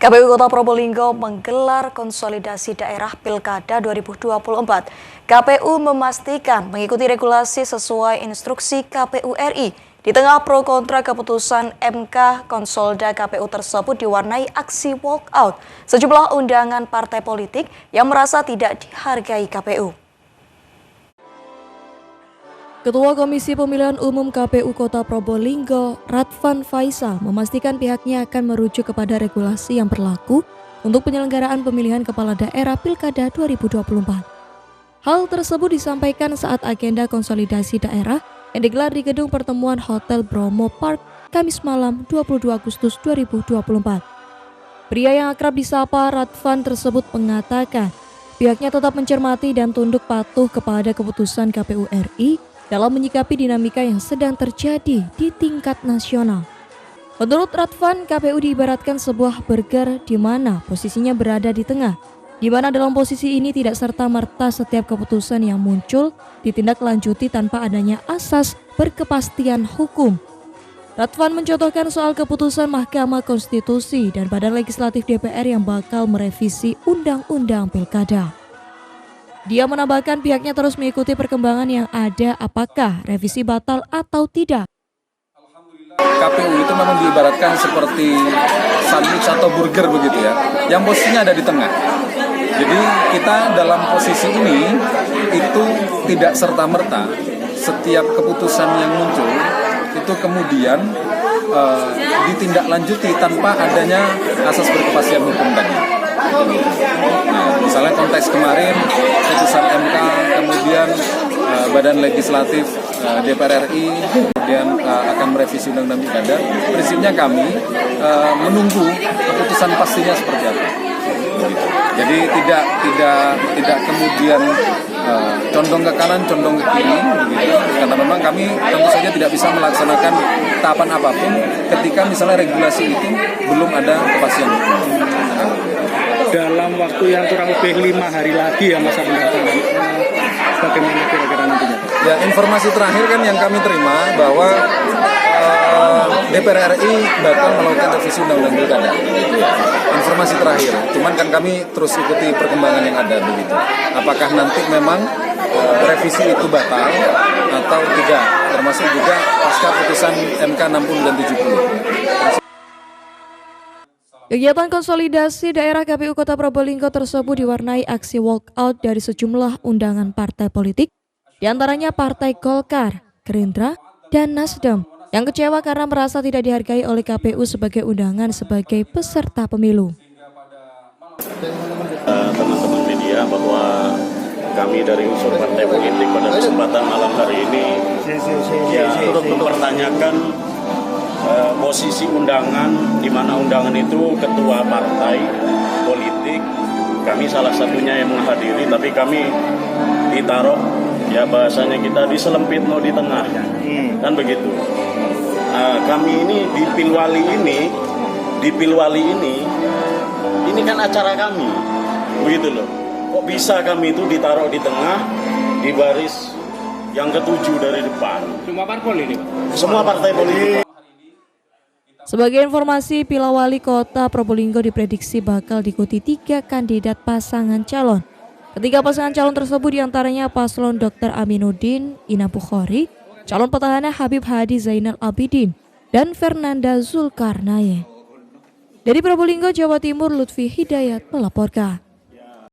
KPU Kota Probolinggo menggelar konsolidasi daerah Pilkada 2024. KPU memastikan mengikuti regulasi sesuai instruksi KPU RI. Di tengah pro kontra keputusan MK, konsolida KPU tersebut diwarnai aksi walkout sejumlah undangan partai politik yang merasa tidak dihargai KPU. Ketua Komisi Pemilihan Umum KPU Kota Probolinggo, Radvan Faisal, memastikan pihaknya akan merujuk kepada regulasi yang berlaku untuk penyelenggaraan pemilihan kepala daerah Pilkada 2024. Hal tersebut disampaikan saat agenda konsolidasi daerah yang digelar di Gedung Pertemuan Hotel Bromo Park, Kamis malam 22 Agustus 2024. Pria yang akrab disapa Radvan tersebut mengatakan, pihaknya tetap mencermati dan tunduk patuh kepada keputusan KPU RI dalam menyikapi dinamika yang sedang terjadi di tingkat nasional. Menurut Radvan, KPU diibaratkan sebuah burger di mana posisinya berada di tengah, di mana dalam posisi ini tidak serta-merta setiap keputusan yang muncul ditindaklanjuti tanpa adanya asas berkepastian hukum. Radvan mencontohkan soal keputusan Mahkamah Konstitusi dan Badan Legislatif DPR yang bakal merevisi Undang-Undang Pilkada. Dia menambahkan pihaknya terus mengikuti perkembangan yang ada apakah revisi batal atau tidak. KPU itu memang diibaratkan seperti sandwich atau burger begitu ya, yang posisinya ada di tengah. Jadi kita dalam posisi ini itu tidak serta-merta setiap keputusan yang muncul itu kemudian ditindaklanjuti tanpa adanya asas berkepastian hukum tadi. Nah, misalnya konteks kemarin putusan MK, kemudian Badan Legislatif DPR RI, kemudian akan merevisi Undang-Undang Pilkada. Prinsipnya kami menunggu keputusan pastinya seperti apa. Jadi tidak kemudian condong ke kanan, condong ke kiri, begitu. Karena memang kami tentu saja tidak bisa melaksanakan tahapan apapun ketika misalnya regulasi itu belum ada kepastian hukum. Dalam waktu yang kurang lebih 5 hari lagi ya masa pendaftaran, bagaimana kira-kira nantinya? Ya, informasi terakhir kan yang kami terima bahwa DPR RI bakal melakukan revisi Undang-Undang Pilkada. Informasi terakhir. Cuman kan kami terus ikuti perkembangan yang ada begitu. Apakah nanti memang revisi itu batal atau tidak? Termasuk juga pasca putusan MK 60 dan 70. Kegiatan konsolidasi daerah KPU Kota Probolinggo tersebut diwarnai aksi walkout dari sejumlah undangan partai politik, diantaranya Partai Golkar, Gerindra, dan Nasdem, yang kecewa karena merasa tidak dihargai oleh KPU sebagai undangan sebagai peserta pemilu. Teman-teman media bahwa kami dari unsur partai politik pada kesempatan malam hari ini turut mempertanyakan posisi undangan, di mana undangan itu ketua partai politik, kami salah satunya yang menghadiri, tapi kami ditaruh, ya bahasanya kita diselempit mau di tengah, kan begitu. Kami ini di Pilwali ini kan acara kami, begitu loh. Kok bisa kami itu ditaruh di tengah, di baris yang ketujuh dari depan? Semua parpol ini, Pak? Semua partai politik. Sebagai informasi, Pilwali Kota Probolinggo diprediksi bakal diikuti 3 kandidat pasangan calon. Ketiga pasangan calon tersebut diantaranya paslon Dr. Aminuddin Ina Bukhari, calon petahana Habib Hadi Zainal Abidin, dan Fernanda Zulkarnain. Dari Probolinggo, Jawa Timur, Lutfi Hidayat melaporkan.